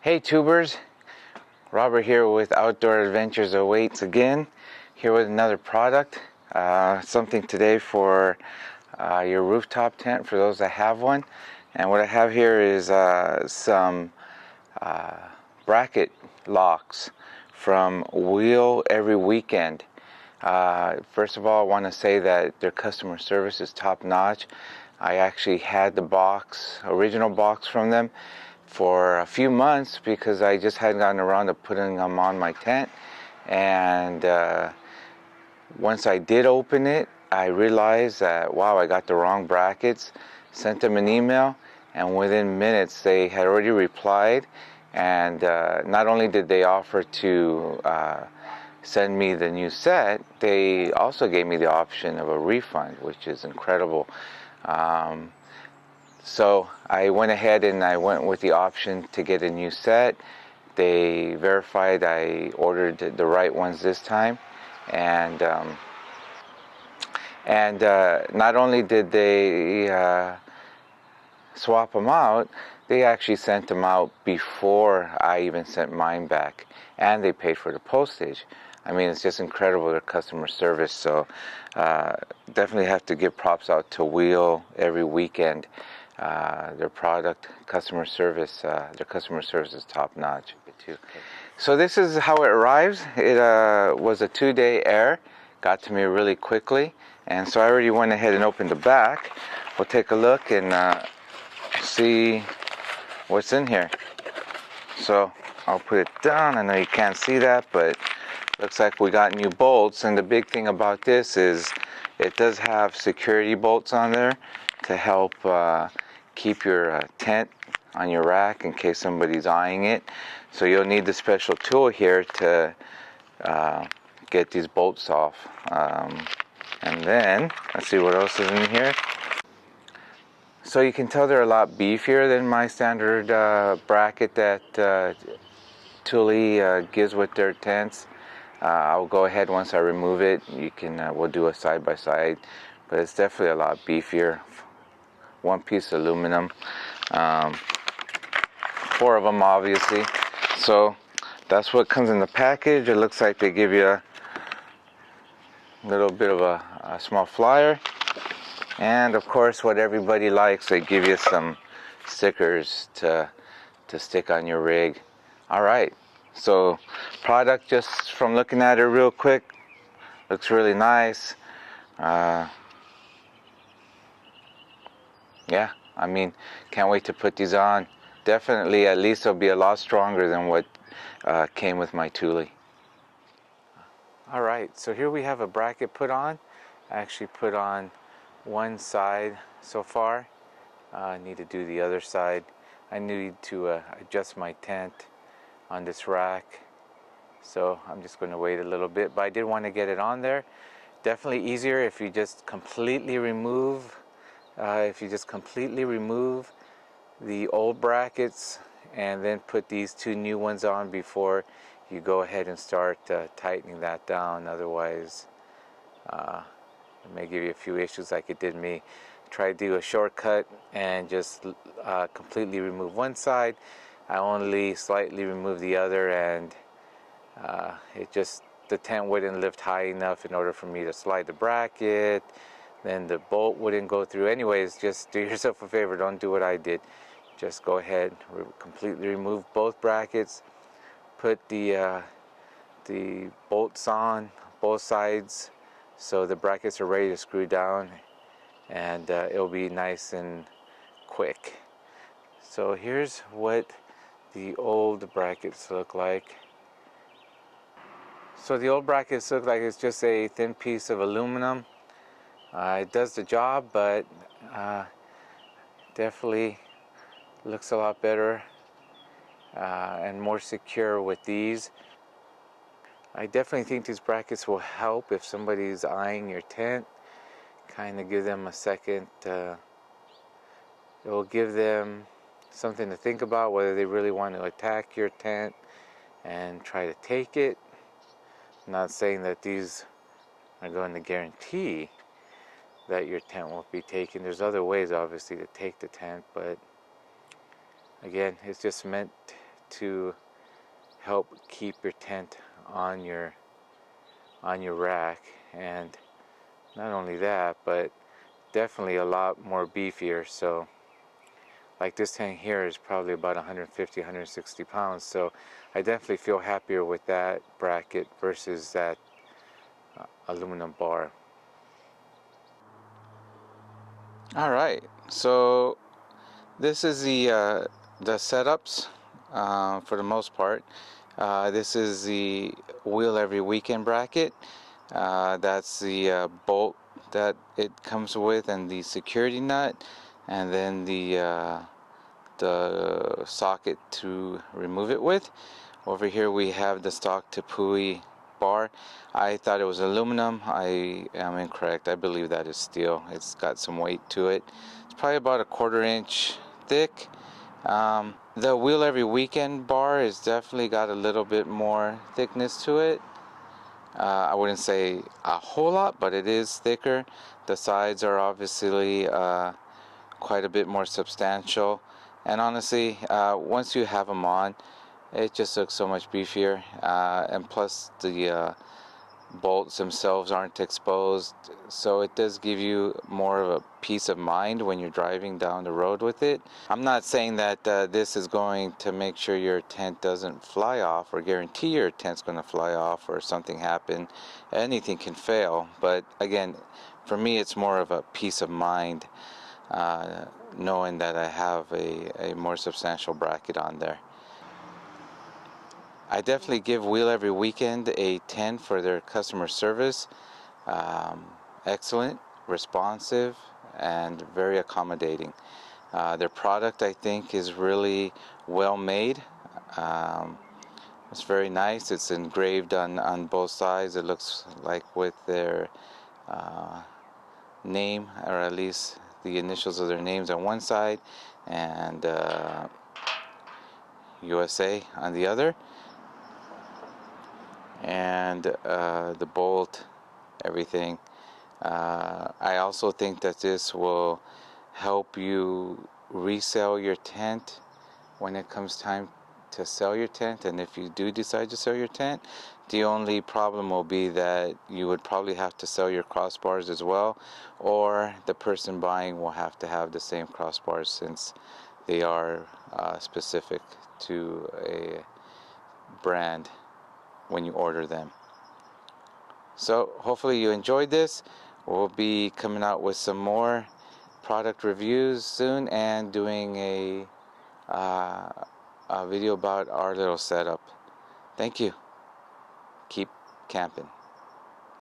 Hey tubers, Robert here with Outdoor Adventures Awaits again, here with another product, something today for your rooftop tent for those that have one. And what I have here is some bracket locks from Wheel Every Weekend. First of all, I want to say that their customer service is top notch. I actually had the original box from them for a few months because I just hadn't gotten around to putting them on my tent. And once I did open it, I realized that, wow, I got the wrong brackets. Sent them an email, and within minutes they had already replied. And not only did they offer to send me the new set, they also gave me the option of a refund, which is incredible. So I went ahead and I went with the option to get a new set. They verified I ordered the right ones this time, and not only did they swap them out, they actually sent them out before I even sent mine back, and they paid for the postage. I mean, it's just incredible, their customer service. So definitely have to give props out to Wheel Every Weekend. Their product, customer service, their customer service is top notch too. So this is how it arrives. It was a 2-day air, got to me really quickly, and so I already went ahead and opened the back. We'll take a look and see what's in here. So I'll put it down. I know you can't see that, but looks like we got new bolts. And the big thing about this is it does have security bolts on there to help keep your tent on your rack in case somebody's eyeing it. So you'll need the special tool here to get these bolts off. And then let's see what else is in here. So you can tell they're a lot beefier than my standard bracket that Thule gives with their tents. I'll go ahead once I remove it. You can we'll do a side by side, but it's definitely a lot beefier. One piece of aluminum, 4 of them obviously. So that's what comes in the package. It looks like they give you a little bit of a small flyer, and of course what everybody likes, they give you some stickers to stick on your rig. All right, so product, just from looking at it real quick, looks really nice. Yeah, I mean, can't wait to put these on. Definitely, at least they'll be a lot stronger than what came with my Thule. Alright, so here we have a bracket put on. I actually put on one side so far. I need to do the other side. I need to adjust my tent on this rack, so I'm just going to wait a little bit, but I did want to get it on there. Definitely easier if you just completely remove the old brackets and then put these 2 new ones on before you go ahead and start tightening that down. Otherwise it may give you a few issues like it did me. Try to do a shortcut and just completely remove one side. I only slightly remove the other, and the tent wouldn't lift high enough in order for me to slide the bracket. Then the bolt wouldn't go through. Anyways, just do yourself a favor, don't do what I did. Just go ahead, completely remove both brackets, put the bolts on both sides so the brackets are ready to screw down, and it'll be nice and quick. So here's what the old brackets look like. So the old brackets look like it's just a thin piece of aluminum. It does the job, but definitely looks a lot better and more secure with these. I definitely think these brackets will help if somebody's eyeing your tent. Kind of give them a second. It will give them something to think about, whether they really want to attack your tent and try to take it. I'm not saying that these are going to guarantee that your tent won't be taken. There's other ways obviously to take the tent, but again, it's just meant to help keep your tent on your rack. And not only that, but definitely a lot more beefier. So like this tent here is probably about 150, 160 pounds. So I definitely feel happier with that bracket versus that aluminum bar. All right, so this is the setups for the most part. This is the wheel every weekend bracket. That's the bolt that it comes with, and the security nut, and then the socket to remove it with. Over here we have the stock Tepui bar. I thought it was aluminum. I am incorrect. I believe that is steel. It's got some weight to it. It's probably about a 1/4 inch thick. The wheel every weekend bar is definitely got a little bit more thickness to it. I wouldn't say a whole lot, but it is thicker. The sides are obviously quite a bit more substantial, and honestly, once you have them on, it just looks so much beefier, and plus the bolts themselves aren't exposed, so it does give you more of a peace of mind when you're driving down the road with it. I'm not saying that this is going to make sure your tent doesn't fly off or guarantee your tent's going to fly off or something happen. Anything can fail, but again, for me it's more of a peace of mind knowing that I have a more substantial bracket on there. I definitely give Wheel Every Weekend a 10 for their customer service. Excellent, responsive, and very accommodating. Their product, I think, is really well made. It's very nice. It's engraved on both sides. It looks like with their name, or at least the initials of their names on one side, and USA on the other. And the bolt, everything. I also think that this will help you resell your tent when it comes time to sell your tent. And if you do decide to sell your tent, the only problem will be that you would probably have to sell your crossbars as well, or the person buying will have to have the same crossbars since they are specific to a brand when you order them. So hopefully you enjoyed this. We'll be coming out with some more product reviews soon, and doing a video about our little setup. Thank you. Keep camping.